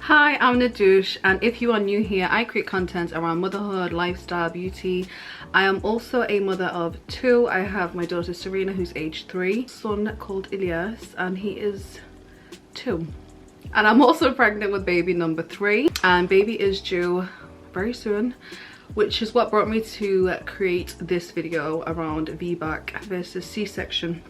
Hi, I'm Nadoosh, and if you are new here, I create content around motherhood, lifestyle, beauty. I am also a mother of two. I have my daughter Serena, who's age 3, son called Ilyas, and he is 2. And I'm also pregnant with baby number 3, and baby is due very soon, which is what brought me to create this video around VBAC versus C-section.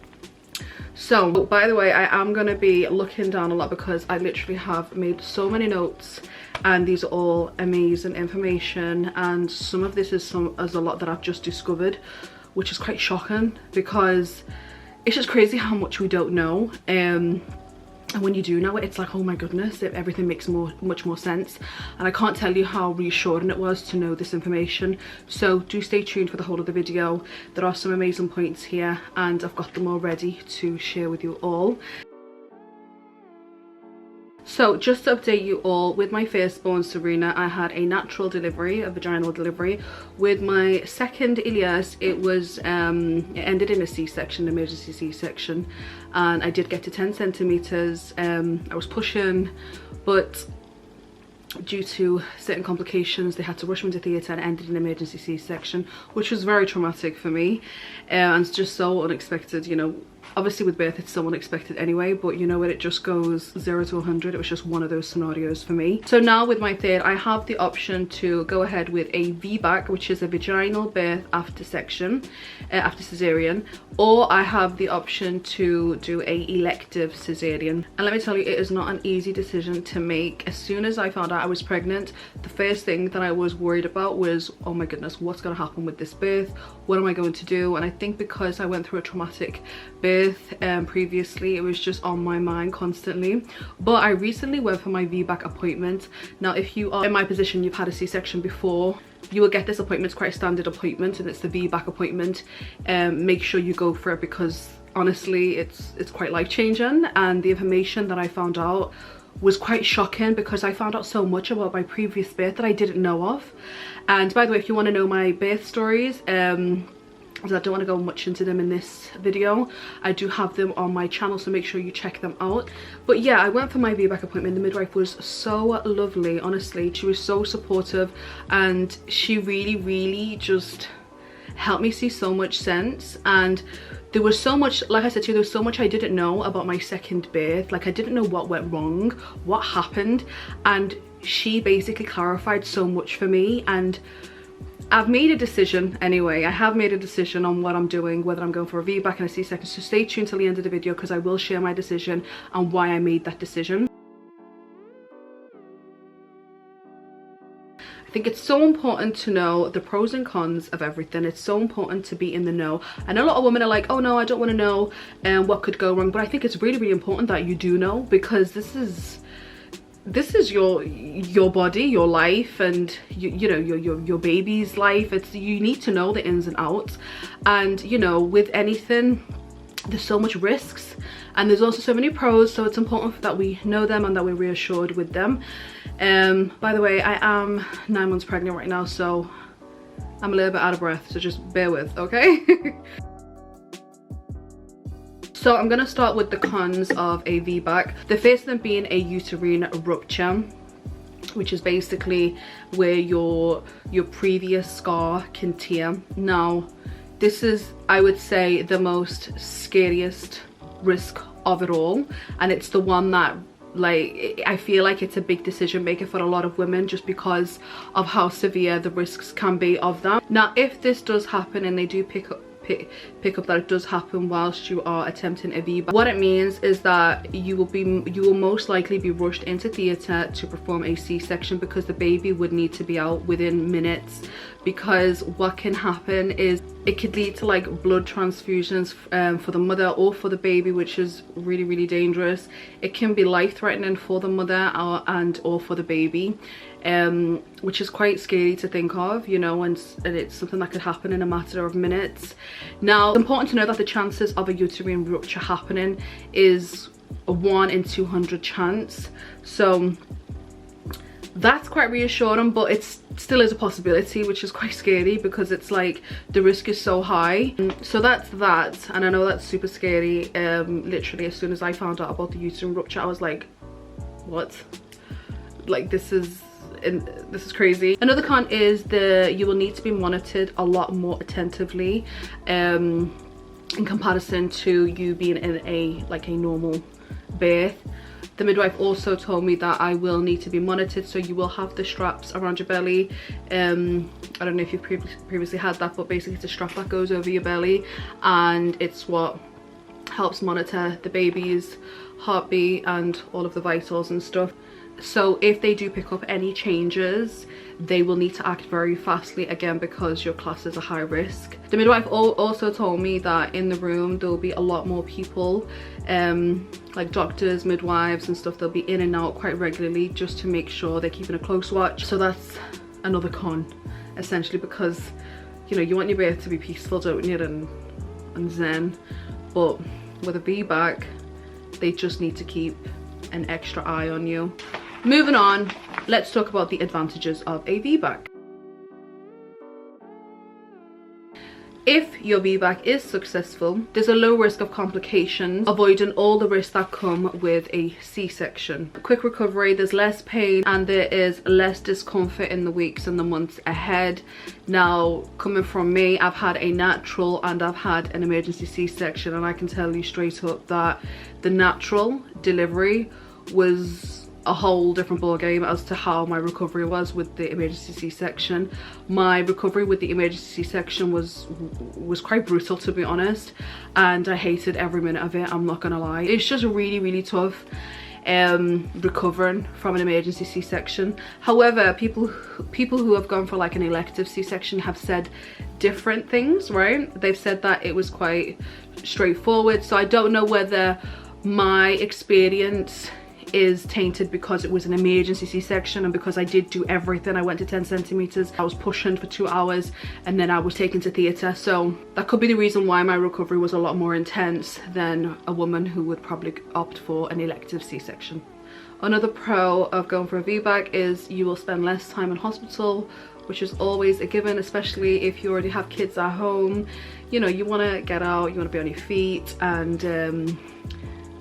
So, by the way, I am going to be looking down a lot because I literally have made so many notes, and these are all amazing information, and some of this is a lot that I've just discovered, which is quite shocking because it's just crazy how much we don't know. And when you do know it, it's like, oh my goodness, everything makes much more sense. And I can't tell you how reassuring it was to know this information. So do stay tuned for the whole of the video. There are some amazing points here, and I've got them all ready to share with you all. So just to update you all, with my firstborn Serena, I had a natural delivery, a vaginal delivery. With my second Ilyas, it ended in a C-section, emergency C-section, and I did get to 10 centimeters. I was pushing, but due to certain complications, they had to rush me to theatre, and ended in emergency C-section, which was very traumatic for me, and it's just so unexpected. You know, obviously with birth it's so unexpected anyway, but you know when it just goes 0 to 100, it was just one of those scenarios for me. So now with my third, I have the option to go ahead with a VBAC, which is a vaginal birth after section, after cesarean, or I have the option to do a elective cesarean. And let me tell you, it is not an easy decision to make. As soon as I found out I was pregnant, the first thing that I was worried about was, oh my goodness, what's going to happen with this birth? What am I going to do? And I think because I went through a traumatic birth previously, it was just on my mind constantly. But I recently went for my VBAC appointment. Now if you are in my position, you've had a C-section before, you will get this appointment. It's quite a standard appointment, and it's the VBAC appointment. Make sure you go for it because honestly it's quite life-changing, and the information that I found out was quite shocking because I found out so much about my previous birth that I didn't know of. And by the way, if you want to know my birth stories, because I don't want to go much into them in this video, I do have them on my channel, so make sure you check them out. But yeah, I went for my VBAC appointment. The midwife was so lovely, honestly. She was so supportive, and she really just helped me see so much sense. And there was so much, like I said to you, there was so much I didn't know about my second birth. Like, I didn't know what went wrong, what happened, and she basically clarified so much for me. And I've made a decision anyway. I have made a decision on what I'm doing, whether I'm going for a VBAC and a C-section. So stay tuned till the end of the video because I will share my decision and why I made that decision. I think it's so important to know the pros and cons of everything. It's so important to be in the know. I know a lot of women are like, oh no, I don't want to know what could go wrong, but I think it's really important that you do know, because this is your body, your life, and you know, your baby's life. You need to know the ins and outs. And you know, with anything, there's so much risks, and there's also so many pros, so it's important that we know them and that we're reassured with them. By the way, I am 9 months pregnant right now, so I'm a little bit out of breath, so just bear with, okay? So I'm going to start with the cons of a VBAC. The first thing being a uterine rupture, which is basically where your previous scar can tear. Now, this is, I would say, the most scariest risk of it all, and it's the one that, like, I feel like it's a big decision maker for a lot of women just because of how severe the risks can be of that. Now, if this does happen and they do pick up that it does happen whilst you are attempting a VBAC, what it means is that you will most likely be rushed into theatre to perform a C-section, because the baby would need to be out within minutes. Because what can happen is it could lead to like blood transfusions for the mother or for the baby, which is really dangerous. It can be life-threatening for the mother or for the baby, which is quite scary to think of, you know, and it's something that could happen in a matter of minutes. Now, it's important to know that the chances of a uterine rupture happening is a 1 in 200 chance. So that's quite reassuring, but it still is a possibility, which is quite scary because it's like the risk is so high. So that's that, and I know that's super scary. Literally as soon as I found out about the uterine rupture, I was like, what? like this is crazy. Another con is you will need to be monitored a lot more attentively in comparison to you being in a normal birth. The midwife also told me that I will need to be monitored, so you will have the straps around your belly. I don't know if you've previously had that, but basically it's a strap that goes over your belly, and it's what helps monitor the baby's heartbeat and all of the vitals and stuff. So if they do pick up any changes, they will need to act very fastly, again because your class is a high risk. The midwife also told me that in the room there will be a lot more people, like doctors, midwives and stuff. They'll be in and out quite regularly just to make sure they're keeping a close watch. So that's another con, essentially, because you know you want your birth to be peaceful, don't you, and zen. But with a VBAC, they just need to keep an extra eye on you. Moving on, let's talk about the advantages of a VBAC. If your VBAC is successful, there's a low risk of complications, avoiding all the risks that come with a C-section. Quick recovery, there's less pain, and there is less discomfort in the weeks and the months ahead. Now, coming from me, I've had a natural and I've had an emergency C-section, and I can tell you straight up that the natural delivery was a whole different ball game as to how my recovery was with the emergency C-section. My recovery with the emergency C-section was quite brutal, to be honest, and I hated every minute of it. I'm not gonna lie. It's just really tough recovering from an emergency C-section. However, people who have gone for like an elective C-section have said different things, right? They've said that it was quite straightforward. So I don't know whether my experience is tainted because it was an emergency C-section and because I did do everything. I went to 10 centimeters, I was pushing for 2 hours, and then I was taken to theatre. So that could be the reason why my recovery was a lot more intense than a woman who would probably opt for an elective C-section. Another pro of going for a VBAC is you will spend less time in hospital, which is always a given, especially if you already have kids at home. You know, you want to get out, you want to be on your feet, and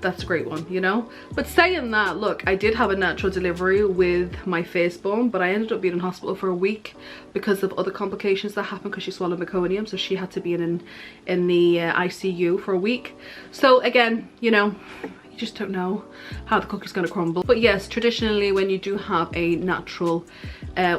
that's a great one, you know. But saying that, look, I did have a natural delivery with my firstborn, but I ended up being in hospital for a week because of other complications that happened because she swallowed meconium, so she had to be in the ICU for a week. So again, you know, you just don't know how the cookie's going to crumble. But yes, traditionally when you do have a natural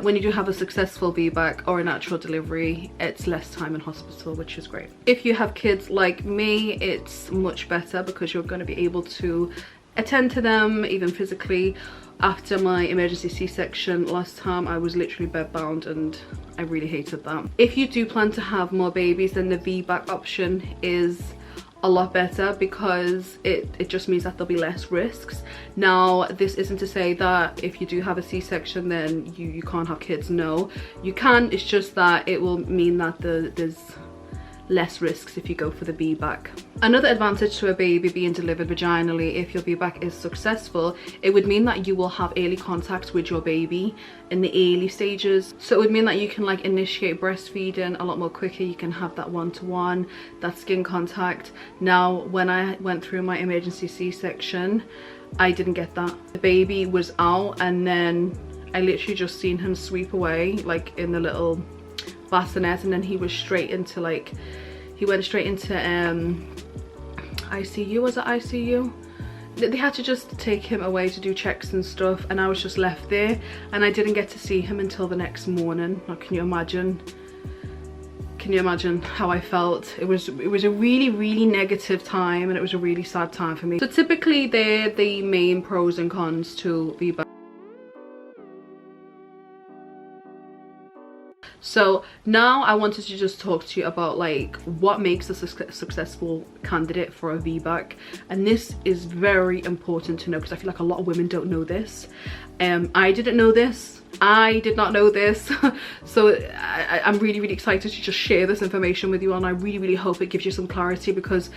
when you do have a successful VBAC or a natural delivery, it's less time in hospital, which is great. If you have kids like me, it's much better because you're going to be able to attend to them even physically. After my emergency C-section last time, I was literally bedbound and I really hated that. If you do plan to have more babies, then the VBAC option is a lot better because it just means that there'll be less risks. Now, this isn't to say that if you do have a C-section then you can't have kids. No, you can. It's just that it will mean that there's less risks if you go for the VBAC. Another advantage to a baby being delivered vaginally, if your VBAC is successful, it would mean that you will have early contact with your baby in the early stages. So it would mean that you can like initiate breastfeeding a lot more quicker. You can have that one-to-one, that skin contact. Now, when I went through my emergency C-section, I didn't get that. The baby was out and then I literally just seen him sweep away like in the little bassinet, and then he was straight into like, he went straight into ICU. Was it ICU? They had to just take him away to do checks and stuff, and I was just left there and I didn't get to see him until the next morning. Now, can you imagine how I felt? It was a really negative time, and it was a really sad time for me. So typically they're the main pros and cons to VBAC. So now I wanted to just talk to you about like what makes a successful candidate for a VBAC, and this is very important to know because I feel like a lot of women don't know this. I didn't know this. I did not know this. So I'm really excited to just share this information with you, and I really hope it gives you some clarity because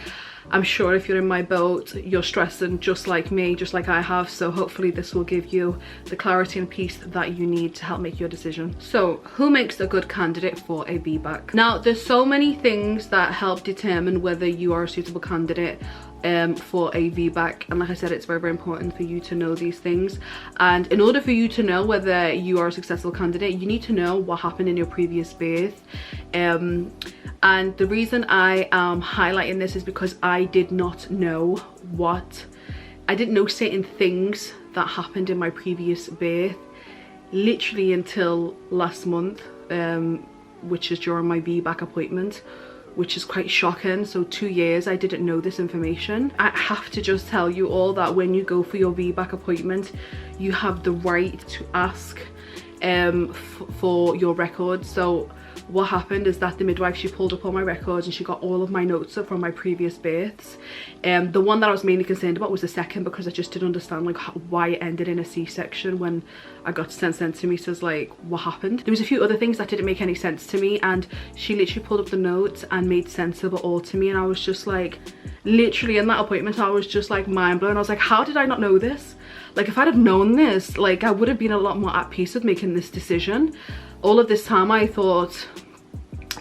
I'm sure if you're in my boat, you're stressing just like me, just like I have. So hopefully this will give you the clarity and peace that you need to help make your decision. So who makes a good candidate for a VBAC? Now, there's so many things that help determine whether you are a suitable candidate for a VBAC. And like I said, it's very, very important for you to know these things. And in order for you to know whether you are a successful candidate, you need to know what happened in your previous birth. And the reason I am highlighting this is because I did not know I didn't know certain things that happened in my previous birth literally until last month, which is during my VBAC appointment, which is quite shocking. So 2 years I didn't know this information. I have to just tell you all that when you go for your VBAC appointment, you have the right to ask for your records. So what happened is that the midwife, she pulled up all my records and she got all of my notes up from my previous births. The one that I was mainly concerned about was the second, because I just didn't understand like why it ended in a C-section when I got sent to me. So it's like, what happened? There was a few other things that didn't make any sense to me, and she literally pulled up the notes and made sense of it all to me. And I was just like, literally in that appointment, I was just like mind blown. I was like, how did I not know this? Like, if I'd have known this, like I would have been a lot more at peace with making this decision. All of this time I thought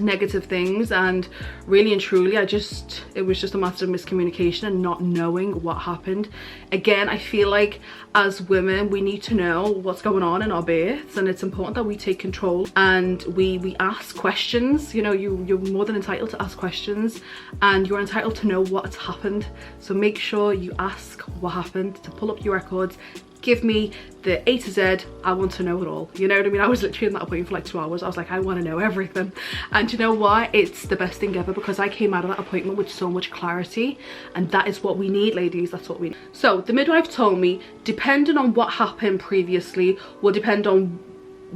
negative things, and really and truly it was just a matter of miscommunication and not knowing what happened. Again, I feel like as women we need to know what's going on in our births, and it's important that we take control and we ask questions. You know, you're more than entitled to ask questions, and you're entitled to know what's happened. So make sure you ask what happened, to pull up your records. Give me the A to Z. I want to know it all. You know what I mean? I was literally in that appointment for like 2 hours. I was like, I want to know everything. And you know what? It's the best thing ever, because I came out of that appointment with so much clarity, and that is what we need, ladies. That's what we need. So the midwife told me, depending on what happened previously will depend on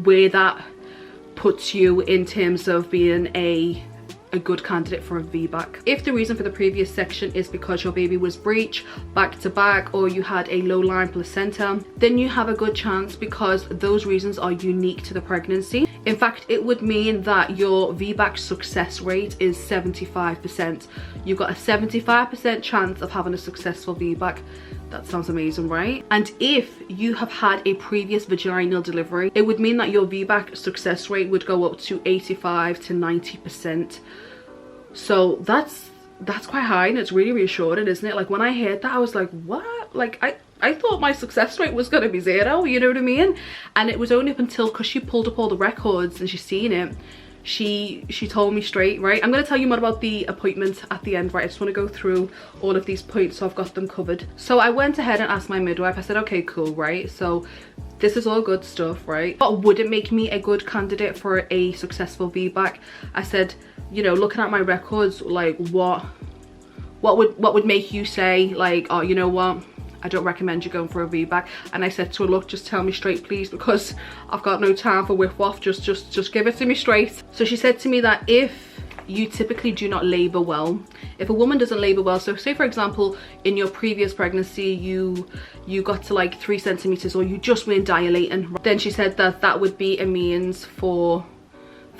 where that puts you in terms of being a good candidate for a VBAC. If the reason for the previous section is because your baby was breech back to back, or you had a low-lying placenta, then you have a good chance, because those reasons are unique to the pregnancy. In fact, it would mean that your VBAC success rate is 75%. You've got a 75% chance of having a successful VBAC. That sounds amazing, right? And if you have had a previous vaginal delivery, it would mean that your VBAC success rate would go up to 85 to 90%. So that's quite high, and it's really reassuring, isn't it? Like, when I heard that, I was like, what? Like, I thought my success rate was gonna be 0, you know what I mean? And it was only up until, because she pulled up all the records and she's seen it, she told me straight, right? I'm going to tell you more about the appointment at the end, right? I just want to go through all of these points so I've got them covered. So I went ahead and asked my midwife. I said, okay, cool, right? So this is all good stuff, right? But would it make me a good candidate for a successful VBAC? I said, you know, looking at my records, like what would make you say like, oh, you know what, I don't recommend you going for a VBAC? And I said to her, look, just tell me straight, please, because I've got no time for whiff-waff. Just give it to me straight. So she said to me that if you typically do not labor well, if a woman doesn't labor well, so say for example in your previous pregnancy you got to like 3 centimeters, or you just weren't dilating, then she said that that would be a means for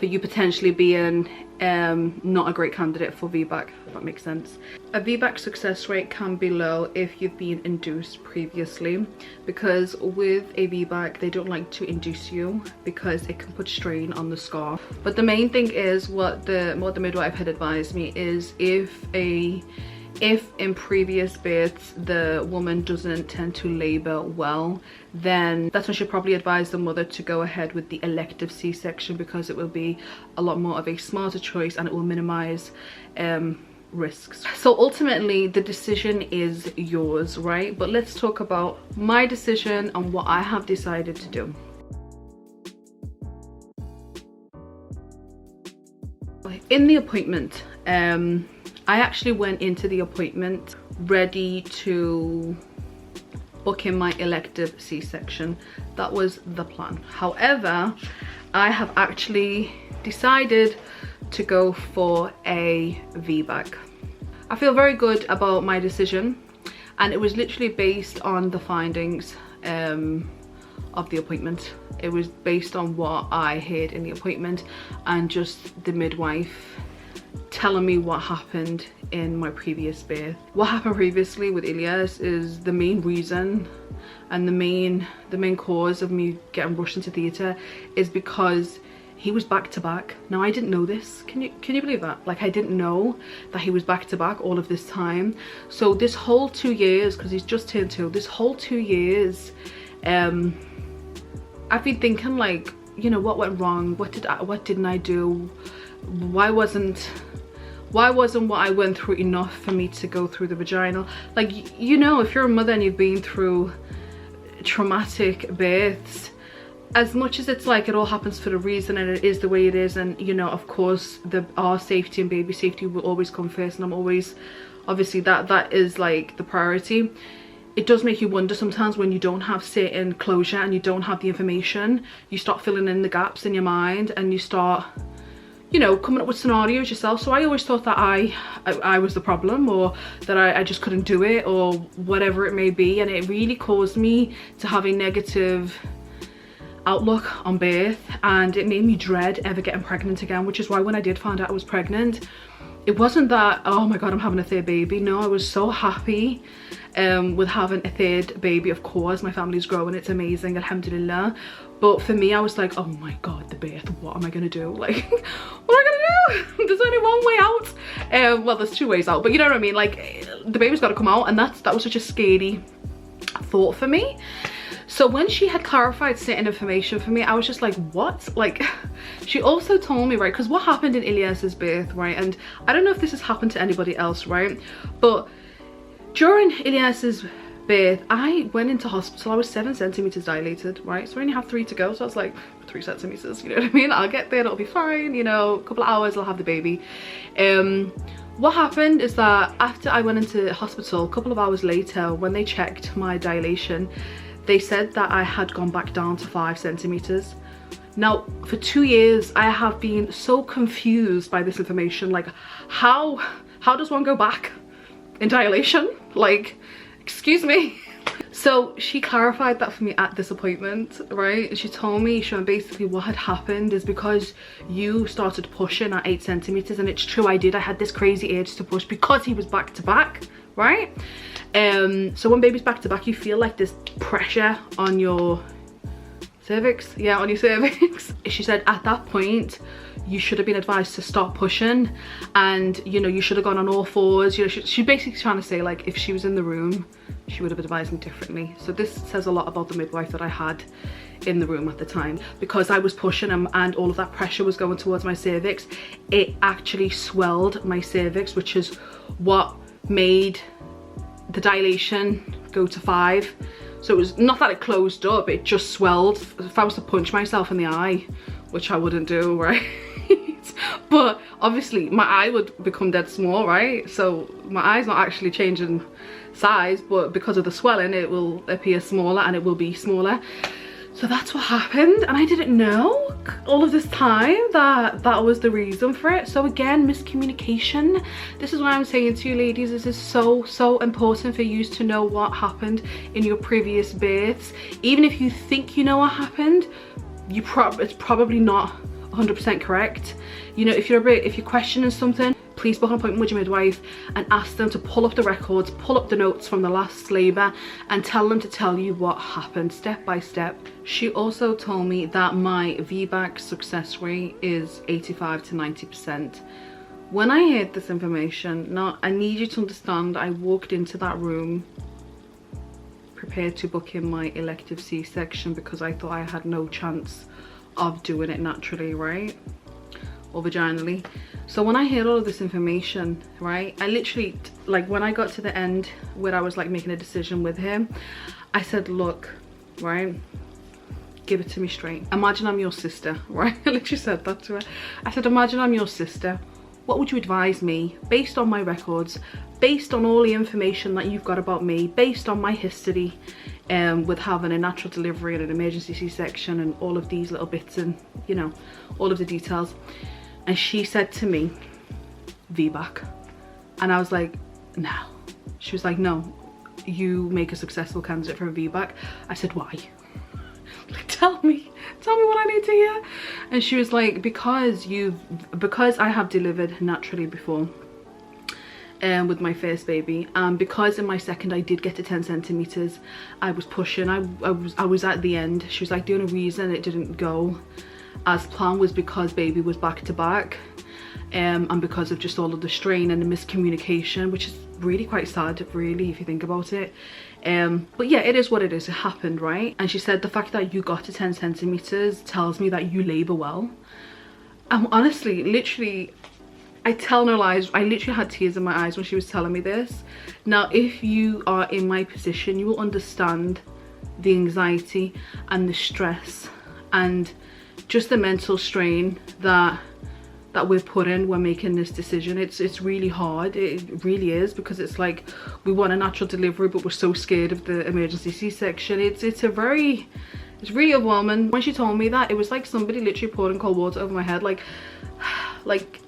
you potentially being not a great candidate for VBAC, if that makes sense. A VBAC success rate can be low if you've been induced previously, because with a VBAC they don't like to induce you because it can put strain on the scar. But the main thing is, what the midwife had advised me is, if in previous births the woman doesn't tend to labor well, then that's when she'll probably advise the mother to go ahead with the elective C-section, because it will be a lot more of a smarter choice and it will minimize risks. So ultimately the decision is yours, right? But let's talk about my decision and what I have decided to do. In the appointment, I actually went into the appointment ready to book in my elective C-section. That was the plan. However, I have actually decided to go for a VBAC. I feel very good about my decision, and it was literally based on the findings of the appointment. It was based on what I heard in the appointment and just the midwife telling me what happened in my previous birth. What happened previously with Ilyas is the main reason and the main cause of me getting rushed into theatre is because he was back to back. Now I didn't know this. Can you believe that? Like, I didn't know that he was back to back all of this time. So this whole 2 years, because he's just turned 2, this whole 2 years, I've been thinking, like, you know, what went wrong? What didn't I do? Why wasn't what I went through enough for me to go through the vaginal? Like, you know, if you're a mother and you've been through traumatic births, as much as it's like it all happens for a reason and it is the way it is, and you know, of course our safety and baby safety will always come first, and I'm always, obviously that is like the priority. It does make you wonder sometimes when you don't have certain closure and you don't have the information, you start filling in the gaps in your mind and you start, you know, coming up with scenarios yourself. So I always thought that I was the problem, or that I just couldn't do it, or whatever it may be, and it really caused me to have a negative outlook on birth, and it made me dread ever getting pregnant again, which is why when I did find out I was pregnant, it wasn't that, oh my god, I'm having a third baby. No, I was so happy with having a third baby. Of course, my family's growing, it's amazing, alhamdulillah. But for me, I was like, oh my god, the birth, what am I gonna do? Like, what am I gonna do? There's only one way out. Well, there's 2 ways out, but you know what I mean? Like, the baby's gotta come out, and that was such a scary thought for me. So when she had clarified certain information for me, I was just like, what? Like, she also told me, right, because what happened in Ilyas's birth, right, and I don't know if this has happened to anybody else, right, but during Ilyas's birth, I went into hospital. I was 7 centimeters dilated, right, so I only have 3 to go, so I was like, 3 centimeters, you know what I mean? I'll get there, it'll be fine, you know, a couple of hours, I'll have the baby. What happened is that after I went into hospital, a couple of hours later, when they checked my dilation, they said that I had gone back down to 5 centimeters. Now, for 2 years, I have been so confused by this information. Like, how does one go back in dilation? Like, excuse me. So she clarified that for me at this appointment, right? She told me, basically what had happened is because you started pushing at 8 centimeters, and it's true, I did. I had this crazy urge to push because he was back to back, right? So when baby's back to back, you feel like there's pressure on your cervix. Yeah, on your cervix. She said at that point, you should have been advised to stop pushing, and you know, you should have gone on all fours. You know, she basically trying to say, like, if she was in the room, she would have advised me differently. So this says a lot about the midwife that I had in the room at the time, because I was pushing and all of that pressure was going towards my cervix. It actually swelled my cervix, which is what made the dilation go to 5. So it was not that it closed up, it just swelled. If I was to punch myself in the eye, which I wouldn't do, right? But obviously my eye would become dead small, right? So my eye's not actually changing size, but because of the swelling, it will appear smaller, and it will be smaller. So that's what happened, and I didn't know all of this time that that was the reason for it. So again, miscommunication. This is why I'm saying to you ladies, this is so important for you to know what happened in your previous births. Even if you think you know what happened, it's probably not 100% correct. You know, if you're questioning something, please book an appointment with your midwife and ask them to pull up the records, pull up the notes from the last labour, and tell them to tell you what happened step by step. She also told me that my Vbac success rate is 85 to 90%. When I heard this information, now I need you to understand, I walked into that room prepared to book in my elective C-section because I thought I had no chance of doing it naturally, right, or vaginally. So when I heard all of this information, right, I literally, like, when I got to the end where I was like making a decision with him, I said, look, right, give it to me straight. Imagine I'm your sister, right? I literally said that to her. I said, imagine I'm your sister. What would you advise me, based on my records, based on all the information that you've got about me, based on my history with having a natural delivery and an emergency C-section and all of these little bits and, you know, all of the details. And she said to me, Vbac. And I was like, no. She was like, no, you make a successful candidate for a Vbac. I said, why? Like, tell me what I need to hear. And she was like, because I have delivered naturally before, with my first baby, because in my second I did get to 10 centimeters, I was pushing, I was at the end. She was like, the only reason it didn't go as planned was because baby was back to back, and because of just all of the strain and the miscommunication, which is really quite sad, really, if you think about it. But yeah, it is what it is. It happened, right? And she said the fact that you got to 10 centimeters tells me that you labor well. Honestly, literally, I tell no lies, I literally had tears in my eyes when she was telling me this. Now, if you are in my position, you will understand the anxiety and the stress and just the mental strain that we're put in when making this decision. It's really hard, it really is, because it's like we want a natural delivery but we're so scared of the emergency C-section. It's really overwhelming. When she told me that, it was like somebody literally pouring cold water over my head, like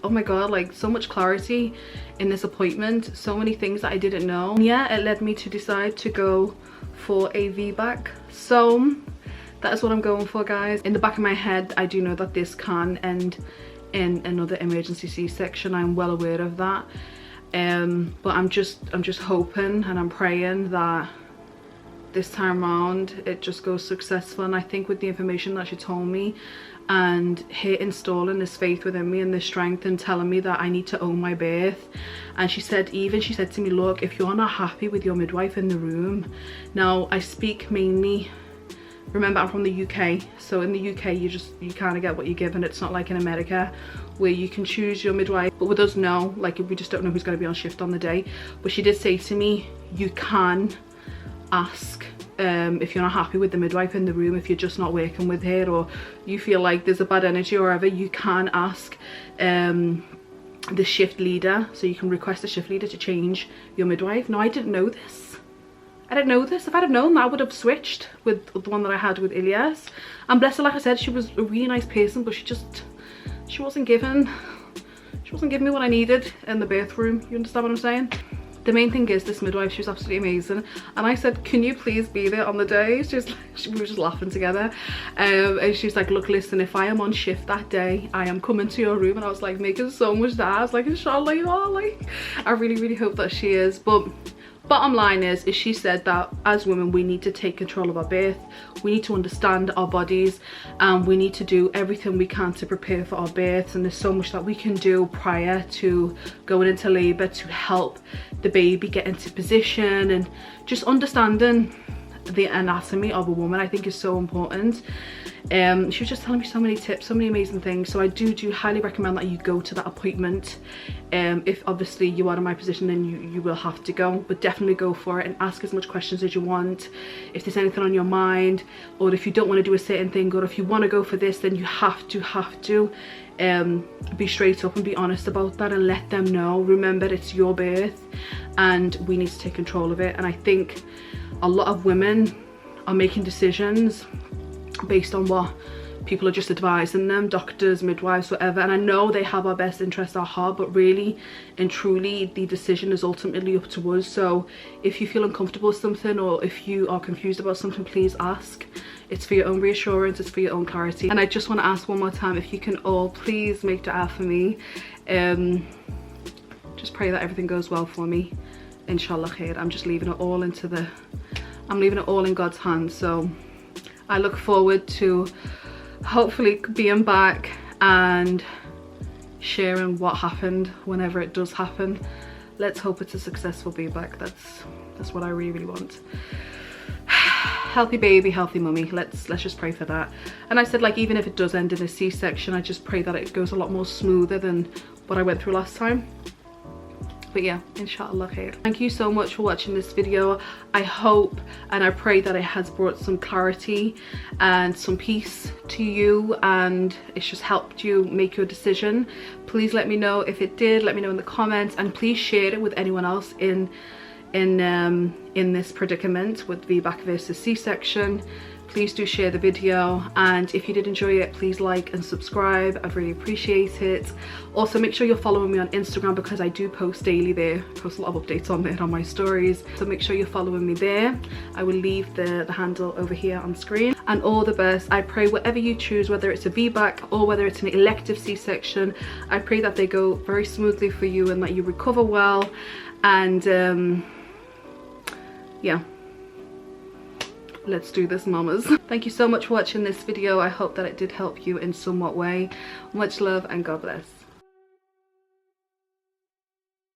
oh my god, like so much clarity in this appointment, so many things that I didn't know. And yeah, it led me to decide to go for a Vbac. So that is what I'm going for, guys. In the back of my head, I do know that this can end in another emergency C-section. I'm well aware of that, but I'm just hoping and I'm praying that this time around it just goes successful. And I think with the information that she told me and her installing this faith within me and this strength and telling me that I need to own my birth, and she said to me, look, if you're not happy with your midwife in the room, now I speak mainly, remember I'm from the UK, so in the UK you kind of get what you're given. It's not like in America where you can choose your midwife, but with us, no, like we just don't know who's going to be on shift on the day. But she did say to me, you can ask if you're not happy with the midwife in the room, if you're just not working with her or you feel like there's a bad energy or whatever, you can ask the shift leader, so you can request the shift leader to change your midwife. No, I didn't know this. I didn't know this. If I'd have known that, I would have switched with the one that I had with Ilyas. And bless her, like I said, she was a really nice person, but she wasn't giving me what I needed in the birth room. You understand what I'm saying? The main thing is this midwife, she was absolutely amazing. And I said, can you please be there on the day? We were just laughing together. And she's like, look, listen, if I am on shift that day, I am coming to your room. And I was like, making so much that. I was like, inshallah you are. Like, I really hope that she is. But bottom line is she said that as women we need to take control of our birth, we need to understand our bodies, and we need to do everything we can to prepare for our births. And there's so much that we can do prior to going into labor to help the baby get into position, and just understanding the anatomy of a woman, I think, is so important. She was just telling me so many tips, so many amazing things. So I do highly recommend that you go to that appointment. If obviously you are in my position, then you will have to go, but definitely go for it and ask as much questions as you want. If there's anything on your mind, or if you don't want to do a certain thing, or if you want to go for this, then you have to be straight up and be honest about that and let them know. Remember, it's your birth and we need to take control of it. And I think a lot of women are making decisions based on what people are just advising them, doctors, midwives, whatever. And I know they have our best interests at heart, but really and truly the decision is ultimately up to us. So if you feel uncomfortable with something, or if you are confused about something, please ask. It's for your own reassurance, it's for your own clarity. And I just want to ask one more time, if you can all please make dua for me. Just pray that everything goes well for me, inshallah khair. I'm just leaving it all I'm leaving it all in God's hands. So I look forward to hopefully being back and sharing what happened whenever it does happen. Let's hope it's a successful Vbac. That's what I really want. Healthy baby, healthy mummy. Let's just pray for that. And I said, like, even if it does end in a C-section, I just pray that it goes a lot more smoother than what I went through last time. But yeah, inshallah khair. Thank you so much for watching this video. I hope and I pray that it has brought some clarity and some peace to you, and it's just helped you make your decision. Please let me know if it did. Let me know in the comments, and please share it with anyone else in this predicament with Vbac versus C-section. Please do share the video, and if you did enjoy it, please like and subscribe. I'd really appreciate it. Also, make sure you're following me on Instagram, because I do post daily there. I post a lot of updates on there on my stories, so make sure you're following me there. I will leave the handle over here on screen. And all the best. I pray whatever you choose, whether it's a Vbac or whether it's an elective C-section, I pray that they go very smoothly for you and that you recover well. And yeah, let's do this, mamas. Thank you so much for watching this video. I hope that it did help you in somewhat way. Much love and God bless.